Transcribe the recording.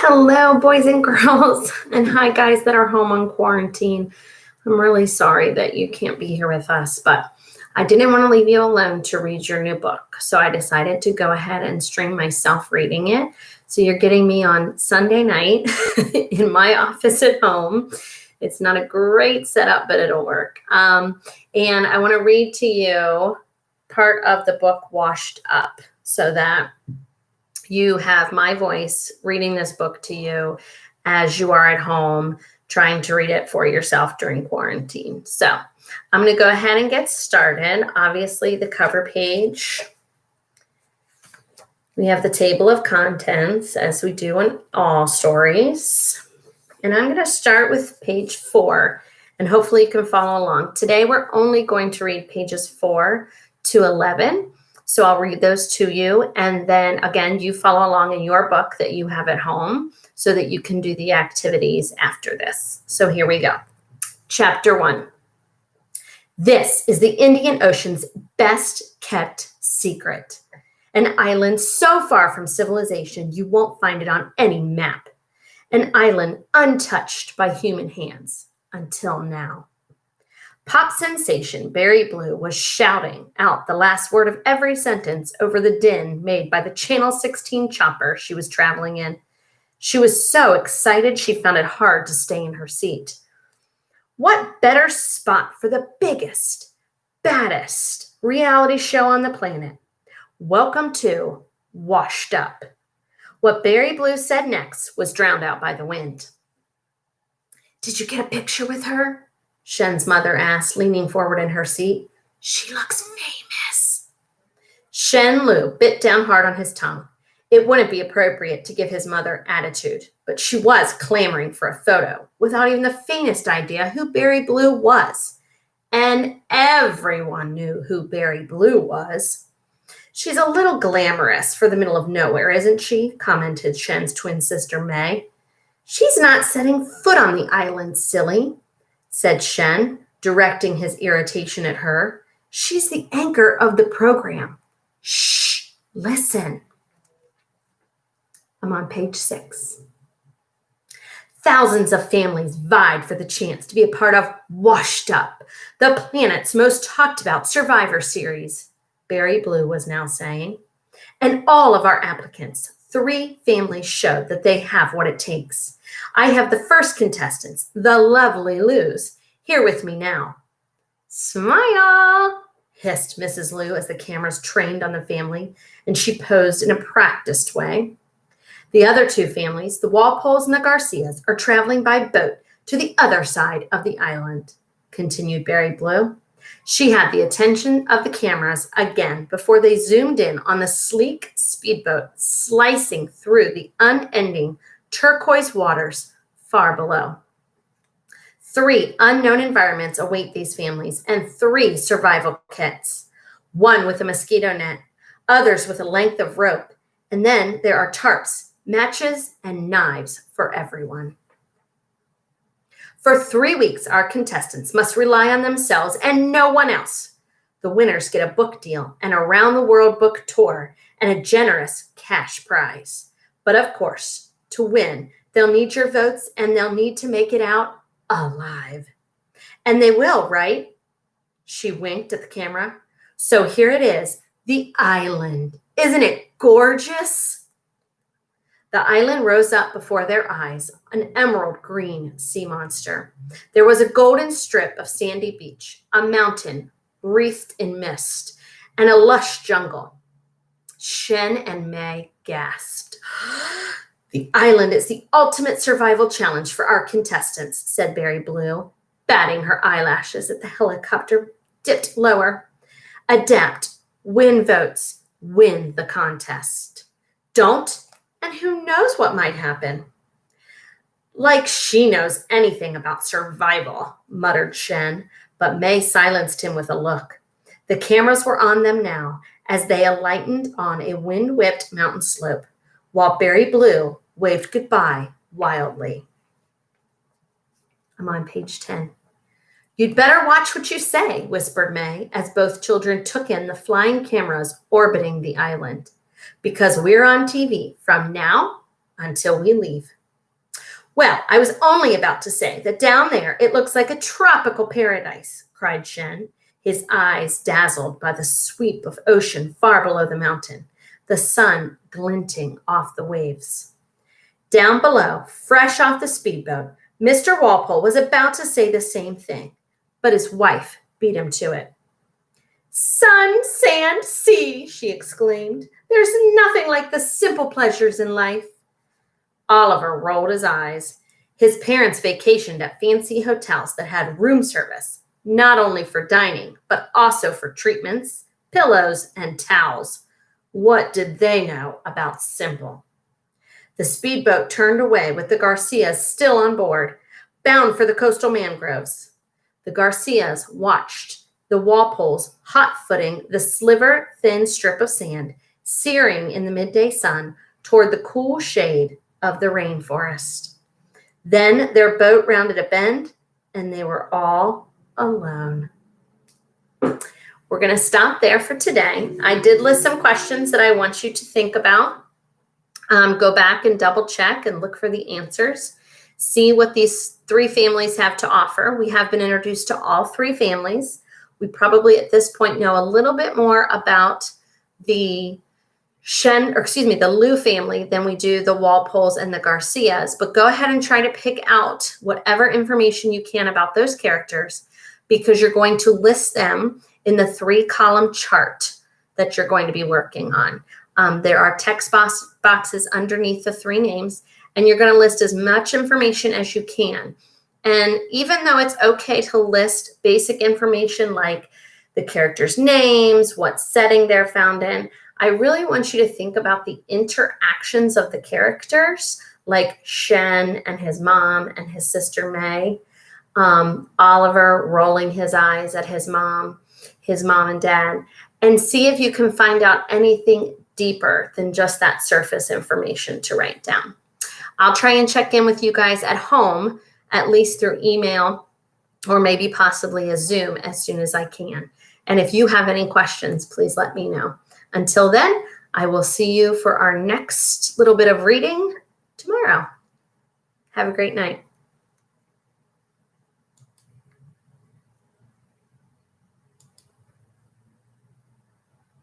Hello, boys and girls, and hi, guys that are home on quarantine. I'm really sorry that you can't be here with us, but I didn't want to leave you alone to read your new book. So I decided to go ahead and stream myself reading it. So you're getting me on Sunday night in my office at home. It's not a great setup, but it'll work. And I want to read to you part of the book Washed Up so that you have my voice reading this book to you as you are at home trying to read it for yourself during quarantine. So I'm going to go ahead and get started. Obviously, the cover page. We have the table of contents as we do in all stories. And I'm going to start with page 4, and hopefully you can follow along. Today, we're only going to read pages 4 to 11. So I'll read those to you. And then again, you follow along in your book that you have at home so that you can do the activities after this. So here we go. Chapter 1. This is the Indian Ocean's best kept secret. An island so far from civilization, you won't find it on any map. An island untouched by human hands until now. Pop sensation Barry Blue was shouting out the last word of every sentence over the din made by the Channel 16 chopper she was traveling in. She was so excited she found it hard to stay in her seat. What better spot for the biggest, baddest reality show on the planet? Welcome to Washed Up. What Barry Blue said next was drowned out by the wind. Did you get a picture with her? Shen's mother asked, leaning forward in her seat. She looks famous. Shen Lu bit down hard on his tongue. It wouldn't be appropriate to give his mother attitude, but she was clamoring for a photo without even the faintest idea who Barry Blue was. And everyone knew who Barry Blue was. She's a little glamorous for the middle of nowhere, isn't she? Commented Shen's twin sister May. She's not setting foot on the island, silly, said Shen, directing his irritation at her. She's the anchor of the program. Shh, listen. I'm on page 6. Thousands of families vied for the chance to be a part of Washed Up, the planet's most talked about Survivor series, Barry Blue was now saying. And all of our applicants, 3 families, showed that they have what it takes. I have the first contestants, the lovely Lus, here with me now. Smile, hissed Mrs. Lu as the cameras trained on the family, and she posed in a practiced way. The other 2 families, the Walpoles and the Garcias, are traveling by boat to the other side of the island, continued Barry Blue. She had the attention of the cameras again before they zoomed in on the sleek speedboat slicing through the unending turquoise waters far below. 3 unknown environments await these families and 3 survival kits, one with a mosquito net, others with a length of rope, and then there are tarps, matches, and knives for everyone. For 3 weeks, our contestants must rely on themselves and no one else. The winners get a book deal, an around-the-world book tour, and a generous cash prize. But of course, to win, they'll need your votes and they'll need to make it out alive. And they will, right? She winked at the camera. So here it is, the island. Isn't it gorgeous? The island rose up before their eyes, an emerald green sea monster. There was a golden strip of sandy beach, a mountain wreathed in mist, and a lush jungle. Shen and May gasped. The island is the ultimate survival challenge for our contestants, said Barry Blue, batting her eyelashes at the helicopter dipped lower. Adapt, win votes, win the contest. Don't, and who knows what might happen. Like she knows anything about survival, muttered Shen, but May silenced him with a look. The cameras were on them now as they alighted on a wind-whipped mountain slope, while Barry Blue waved goodbye wildly. I'm on page 10. You'd better watch what you say, whispered May, as both children took in the flying cameras orbiting the island. Because we're on TV from now until we leave. Well, I was only about to say that down there it looks like a tropical paradise, cried Shen, his eyes dazzled by the sweep of ocean far below the mountain, the sun glinting off the waves. Down below, fresh off the speedboat, Mr. Walpole was about to say the same thing, but his wife beat him to it. Sun, sand, sea, she exclaimed. There's nothing like the simple pleasures in life. Oliver rolled his eyes. His parents vacationed at fancy hotels that had room service, not only for dining, but also for treatments, pillows, and towels. What did they know about simple? The speedboat turned away with the Garcias still on board, bound for the coastal mangroves. The Garcias watched the Walpoles hot-footing the sliver-thin strip of sand, searing in the midday sun toward the cool shade of the rainforest. Then their boat rounded a bend, and they were all alone. We're going to stop there for today. I did list some questions that I want you to think about. Go back and double check and look for the answers. See what these three families have to offer. We have been introduced to all three families. We probably at this point know a little bit more about the Liu family than we do the Walpoles and the Garcias, but go ahead and try to pick out whatever information you can about those characters, because you're going to list them in the 3-column chart that you're going to be working on. There are text boxes underneath the 3 names, and you're going to list as much information as you can. And even though it's okay to list basic information like the characters' names, what setting they're found in, I really want you to think about the interactions of the characters, like Shen and his mom and his sister May, Oliver rolling his eyes at his mom and dad, and see if you can find out anything deeper than just that surface information to write down. I'll try and check in with you guys at home, at least through email or maybe possibly a Zoom as soon as I can. And if you have any questions, please let me know. Until then, I will see you for our next little bit of reading tomorrow. Have a great night.